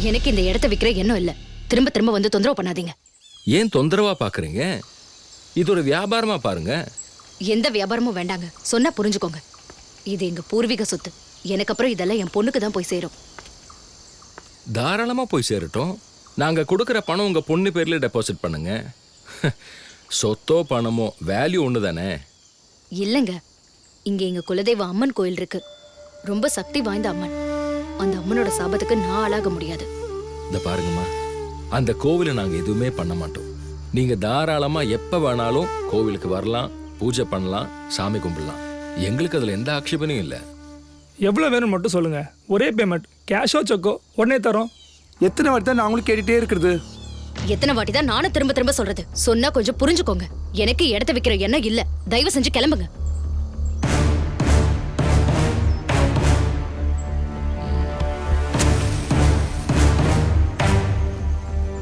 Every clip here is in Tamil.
எனக்கு இந்த இடத்த விக்கிற எண்ணம் இல்ல. திரும்ப திரும்ப வந்து தொந்தரவு பண்ணாதீங்க. ஏன் தொந்தரவா பாக்குறீங்க? இது ஒரு வியாபாரமா பாருங்க. எந்த வியாபாரமும் வேண்டாங்க. சொன்னா புரிஞ்சுக்கோங்க. இது எங்க பூர்வீக சொத்து. எனக்கு அப்புறம் இதெல்லாம் என் பொண்ணுக்கு தான் போய் சேரும். தாராளமா போய் சேரட்டும். நாங்க கொடுக்குற பணம் உங்க பொண்ணு பேர்ல டெபாசிட் பண்ணுங்க. சொத்தோ பணமோ வேல்யூ ஒன்று தானே. இல்லைங்க, இங்க எங்க குலதெய்வ அம்மன் கோயில் இருக்கு. ரொம்ப சக்தி வாய்ந்த அம்மன். அந்த அம்மனோட சாபத்துக்கு நான் ஆளாக முடியாது. இந்த பாருங்கம்மா, அந்த கோவிலை நாங்க எதுவுமே பண்ண மாட்டோம். நீங்க தாராளமா எப்ப வேணாலும் கோவிலுக்கு வரலாம், பூஜை பண்ணலாம், சாமி கும்பிடலாம். எங்களுக்கு அதுல எந்த ஆட்சேபனையும் இல்லை. எவ்வளோ வேணும்னு மட்டும் சொல்லுங்க. ஒரே பேமெண்ட், கேஷோ செக்கோ உடனே தரோம். எத்தனை வாட்டி தான் நாங்களும் கேட்டுட்டே இருக்கிறது? எத்தனை வாட்டி தான் நானும் திரும்ப திரும்ப சொல்றது? சொன்னா கொஞ்சம் புரிஞ்சுக்கோங்க. எனக்கு இடத்த விக்கிற எண்ணம் இல்ல. தயவு செஞ்சு கிளம்புங்க.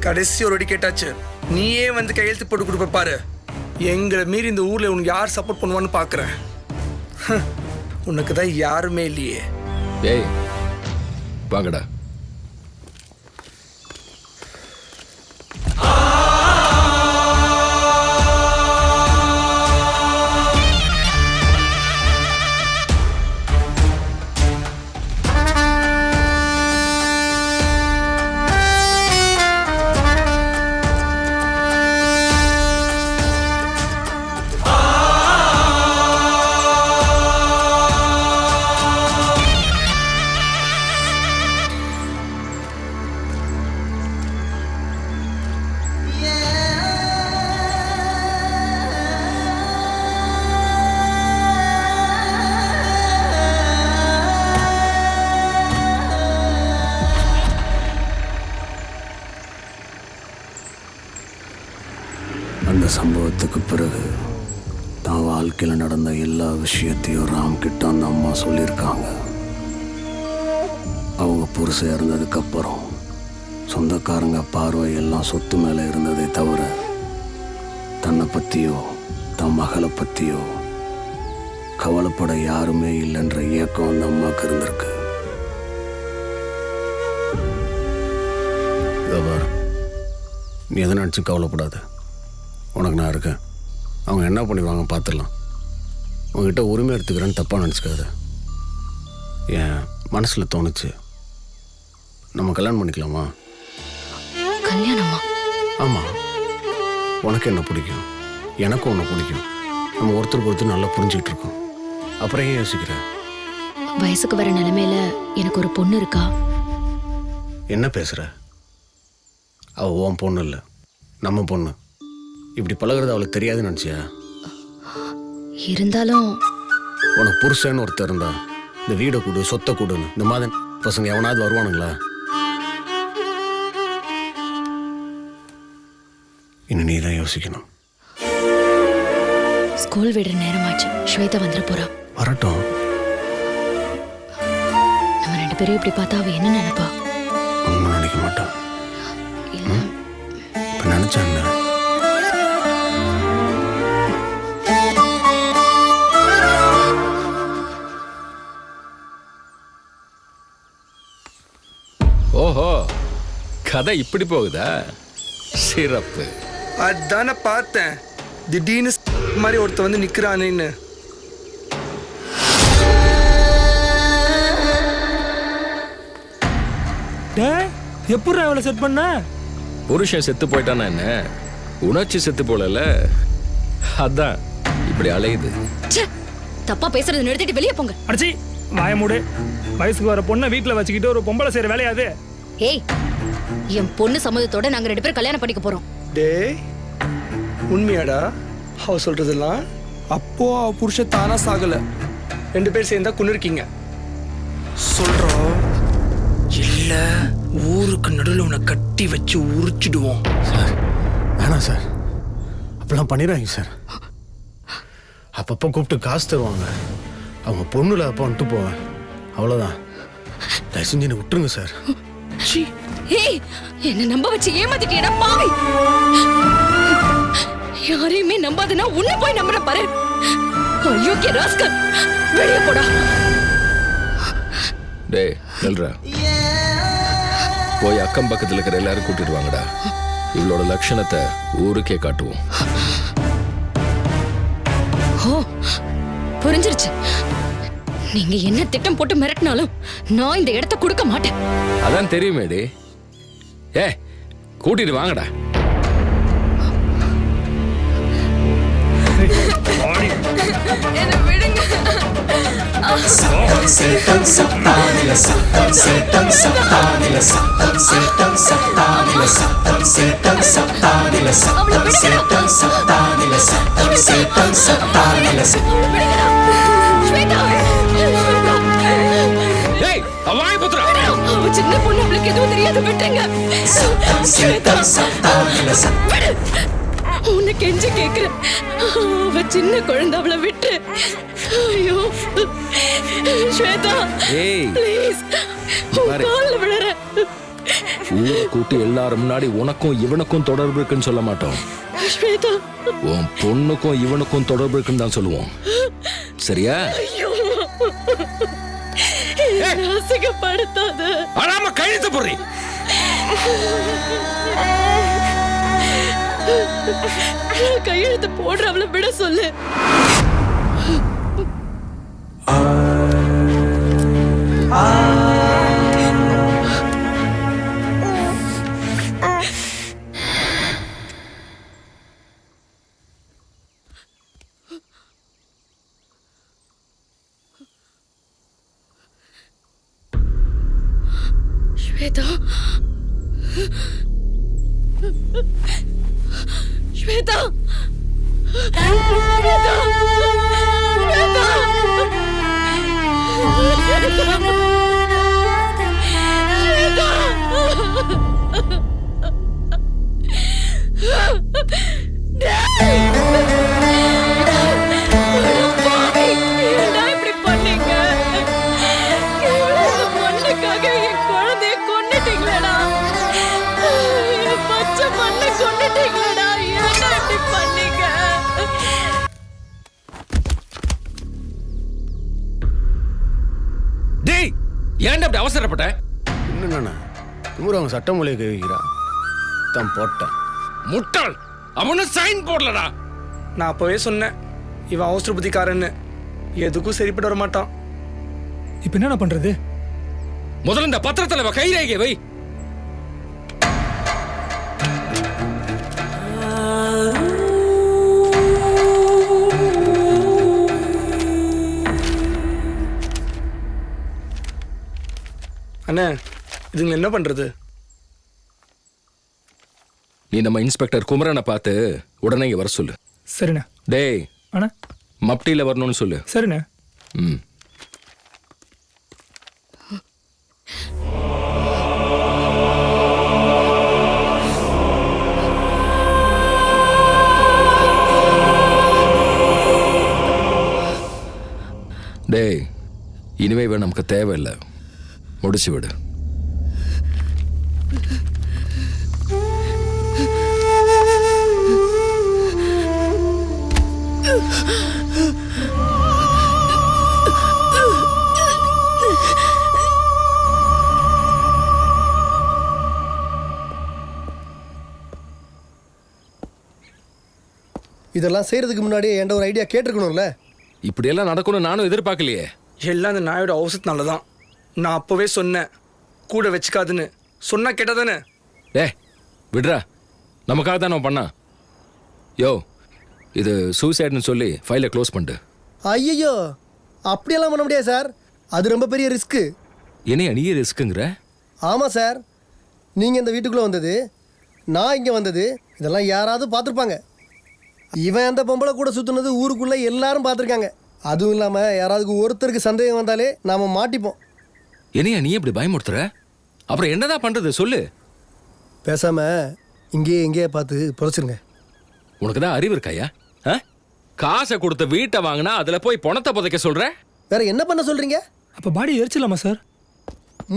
கடைசி ஒரு வாட்டி கேட்டாச்சு. நீயே வந்து கையெழுத்து போட்டு கொடுப்ப பாரு. எங்களை மீறி இந்த ஊர்ல உனக்கு யார் சப்போர்ட் பண்ணுவான்னு பாக்குறேன். உனக்கு தான் யாருமே இல்லையே. ஏய் வாங்கடா. அந்த சம்பவத்துக்கு பிறகு தான் வாழ்க்கையில் நடந்த எல்லா விஷயத்தையும் ராம் கிட்ட அந்த அம்மா சொல்லியிருக்காங்க. அவங்க புருஷன் இறந்ததுக்கப்புறம் சொந்தக்காரங்க பார்வை எல்லாம் சொத்து மேலே இருந்ததே தவிர தன்னை பற்றியோ தன் மகளை பற்றியோ கவலைப்பட யாருமே இல்லைன்ற இயக்கம் அந்த அம்மாவுக்கு இருந்திருக்கு. நீ எதை நினச்சி கவலைப்படாத, உனக்கு நான் இருக்கேன். அவங்க என்ன பண்ணிடுவாங்க பார்த்துடலாம். உங்ககிட்ட உரிமை எடுத்துக்கிறேன்னு தப்பாக நினச்சிக்காத. என் மனசில் தோணுச்சு, நம்ம கல்யாணம் பண்ணிக்கலாமா? கல்யாணமா? ஆமாம், உனக்கு என்ன பிடிக்கும், எனக்கும் ஒன்று பிடிக்கும். நம்ம ஒருத்தருக்கு ஒருத்தர் நல்லா புரிஞ்சுக்கிட்டு இருக்கோம். அப்புறம் ஏன் யோசிக்கிற? வயசுக்கு வர நிலைமையில எனக்கு ஒரு பொண்ணு இருக்கா. என்ன பேசுகிற? அவள் உன் பொண்ணு இல்லை, நம்ம பொண்ணு. இப்படி பழகிறது அவளுக்கு தெரியாதுன்னு நினச்சியா? இருந்தாலும் உனக்கு புருஷன்னு ஒருத்தர் இருந்தா இந்த வீடை கூடு சொத்தை கூடுன்னு இந்த மாதிரி பசங்க எவனாவது வருவானுங்களா? இன்னும் நீ தான் யோசிக்கணும். ஸ்கூல் விடுற நேரமாச்சு. ஸ்வேதா வந்துட போறா. வரட்டும். நம்ம ரெண்டு பேரும் இப்படி பார்த்தா அவ என்ன நினைப்பா? ஒன்றும் நினைக்க மாட்டான். இப்போ நினைச்சா என்ன? ஓஹோ, கதை இப்படி போகுதா? சிறப்பு. அதான பார்த்தேன், திடீர்னு மாதிரி ஒருத்த வந்து நிக்கிறானேன்னு. எப்படி அவளை செட் பண்ண? புருஷன் செத்து போயிட்டானா என்ன, உணர்ச்சி செத்து போலல, அதான் இப்படி அலையுது. தப்பா பேசுறது நிறுத்திட்டு வெளியே போங்க. அடிச்சி வாய மூடு. வயசுக்கு வர பொண்ணை வீட்டில் வச்சுக்கிட்டு ஒரு பொம்பளை செய்யற வேலையாது? ஏய், என் பொண்ணு சம்மதத்தோட நாங்க ரெண்டு பேரும் கல்யாணம் பண்ணிக்க போறோம். டேய், உண்மையாடா அவ சொல்றதெல்லாம்? அப்போ அவ புருஷன் தானா சாகல, ரெண்டு பேர் சேர்ந்தா கொண்டு இருக்கீங்க சொல்றோம். இல்ல ஊருக்கு நடுவில் உன்னை கட்டி வச்சு உரிச்சிடுவோம். சார் வேணாம் சார், அப்படிலாம் பண்ணிடுறாங்க சார். அப்பப்போ கூப்பிட்டு காசு தருவாங்க. அவங்க பொண்ணுல அப்போ வந்துட்டு போவேன், அவ்வளோதான். தயவு செஞ்சு என்னை விட்டுருங்க சார். ஏய், என்ன நம்ப வச்சு ஏமாத்திட்டியடா பாவி. யாரையுமே நம்பாதனா உன்னை போய் நம்புற பாரு. அயோக்கிய ராஸ்கல், வெளியே போடா. டேய் நில்றா. போய் அக்கம் பக்கத்துல இருக்கிற எல்லாரும் கூட்டிட்டு வாங்கடா. இவளோட லட்சணத்தை ஊருக்கே காட்டுவோம். ஓ புரிஞ்சிருச்சு. நீங்க என்ன திட்டம் போட்டு மிரட்டினாலும் நான் இந்த இடத்த கொடுக்க மாட்டேன். அதான் தெரியுமேடி. கூட்டிட்டு வாங்கடா. சின்ன பொண்ணு, அவளுக்கு எதுவும் தெரியாது, விட்டுருங்க. உன்னை கெஞ்சி கேக்குறேன், அவ சின்ன குழந்தை, அவளை விட்டு. ஐயோ ஸ்வேதா, ப்ளீஸ் கால்ல விழறேன். ஊரை கூட்டி எல்லாரும் முன்னாடி உனக்கும் இவனுக்கும் தொடர்பு இருக்குன்னு சொல்ல மாட்டோம். ஸ்வேதா, உன் பொண்ணுக்கும் இவனுக்கும் தொடர்பு இருக்குன்னு தான் சொல்லுவோம். சரியா? அசிங்கப்படுத்தாத. அழாம கையெழுத்து போடுறீ. கையெழுத்து போடுற, அவளை விட சொல்லு. ஸ்வேதா, ஸ்வேதா, ஸ்வேதா, இப்படி பண்ணீங்க. பொண்ணுக்காக என் குழந்தைய கொன்னுட்டீங்களா? என் பச்சை மண்ணை கொன்னுட்டீங்களா? என்ன இப்படி பண்ணீங்க? டேய், ஏன்டா அப்படி அவசரப்பட்ட? என்னண்ணா திமுரு அவங்க சட்ட மொழியை கை வைக்கிறா தான் போட்டேன். முட்டாள், அவனு சைன் போடலடா. நான் அப்போவே சொன்னேன், இவன் அவசர புத்திக்காரன்னு. எதுக்கும் சரிப்பட்டு வர மாட்டான். இப்போ என்ன பண்றது? முதல்ல இந்த பத்திரத்துல கைரேகை வை. அண்ணே, இதுங்க என்ன பண்றது? நீ நம்ம இன்ஸ்பெக்டர் குமரனை பார்த்து உடனே இங்க வர சொல்லு. சரிண்ணே. டேய், அண்ணா மப்டியில வரணும்னு சொல்லு. சரிண்ணே. ம். டேய், இனிமே இவன் நமக்கு தேவையில்லை, முடிச்சு விடு. இதெல்லாம் செய்யறதுக்கு முன்னாடி என்கிட்ட ஒரு ஐடியா கேட்டிருக்கணும்ல. இப்படியெல்லாம் நடக்கணும்னு நானும் எதிர்பார்க்கலையே. எல்லாம் அந்த நாயோட அவசரத்தினால தான். நான் அப்போவே சொன்னேன், கூட வச்சுக்காதுன்னு. சொன்னா கேட்டதானே? விடுறா, நமக்காக தான் நம்ம பண்ணா. யோ, இது சூசைட்னு சொல்லி ஃபைலை க்ளோஸ் பண்ணிட்டு. ஐயோ, அப்படியெல்லாம் பண்ண முடியாது சார், அது ரொம்ப பெரிய ரிஸ்க்கு. என்னையா நீ ரிஸ்க்குங்கிற? ஆமாம் சார், நீங்கள் இந்த வீட்டுக்குள்ளே வந்தது, நான் இங்கே வந்தது, இதெல்லாம் யாராவது பார்த்துருப்பாங்க. இவன் அந்த பொம்பளை கூட சுற்றுனது ஊருக்குள்ளே எல்லாரும் பார்த்துருக்காங்க. அதுவும் இல்லாமல் யாராவது ஒருத்தருக்கு சந்தேகம் வந்தாலே நாம் மாட்டிப்போம். என்னையா நீ இப்படி பயமுறுத்துற? அப்புறம் என்னதான் பண்ணுறது சொல்லு. பேசாமல் இங்கேயே எங்கேயே பார்த்து புதைச்சிருங்க. உனக்கு தான் அறிவு இருக்காயா? காசை கொடுத்த வீட்டை வாங்கினா அதில் போய் பணத்தை புதைக்க சொல்கிற? வேற என்ன பண்ண சொல்கிறீங்க? அப்போ பாடி எரிச்சிடலாமா சார்?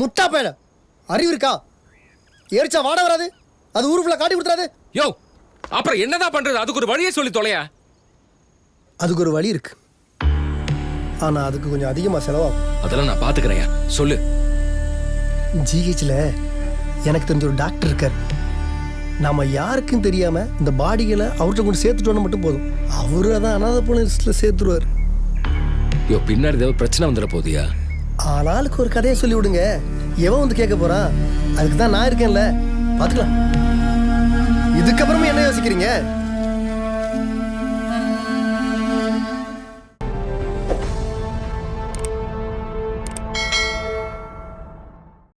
முட்டா பேட, அறிவு இருக்கா? எரிச்சா வாட வராது, அது ஊருக்குள்ள காட்டி கொடுத்துறாது. யோ, அப்புறம் என்னதான் பண்றது? அதுக்கு ஒரு வழியை சொல்லி தொலையா. அதுக்கு ஒரு வழி இருக்கு, ஆனா அதுக்கு கொஞ்சம் அதிகமா செலவாகும். அதெல்லாம் நான் பாத்துக்கிறேன், சொல்லு. ஜிஹெச்ல எனக்கு தெரிஞ்ச ஒரு டாக்டர் இருக்கார். நம்ம யாருக்கும் தெரியாமல் இந்த பாடிகளை அவர்கிட்ட கொண்டு சேர்த்துட்டோன்னு மட்டும் போதும். அவரு அதான் அனாதை போன லிஸ்ட்டில் சேர்த்துருவார். ஐயோ பின்னாடி ஏதாவது பிரச்சனை வந்துட போதியா? ஆளாளுக்கு ஒரு கதையை சொல்லி விடுங்க. எவன் வந்து கேட்க போறான்? அதுக்கு தான் நான் இருக்கேன்ல, பார்த்துக்கலாம். இதுக்கப்புறமா என்ன யோசிக்கிறீங்க?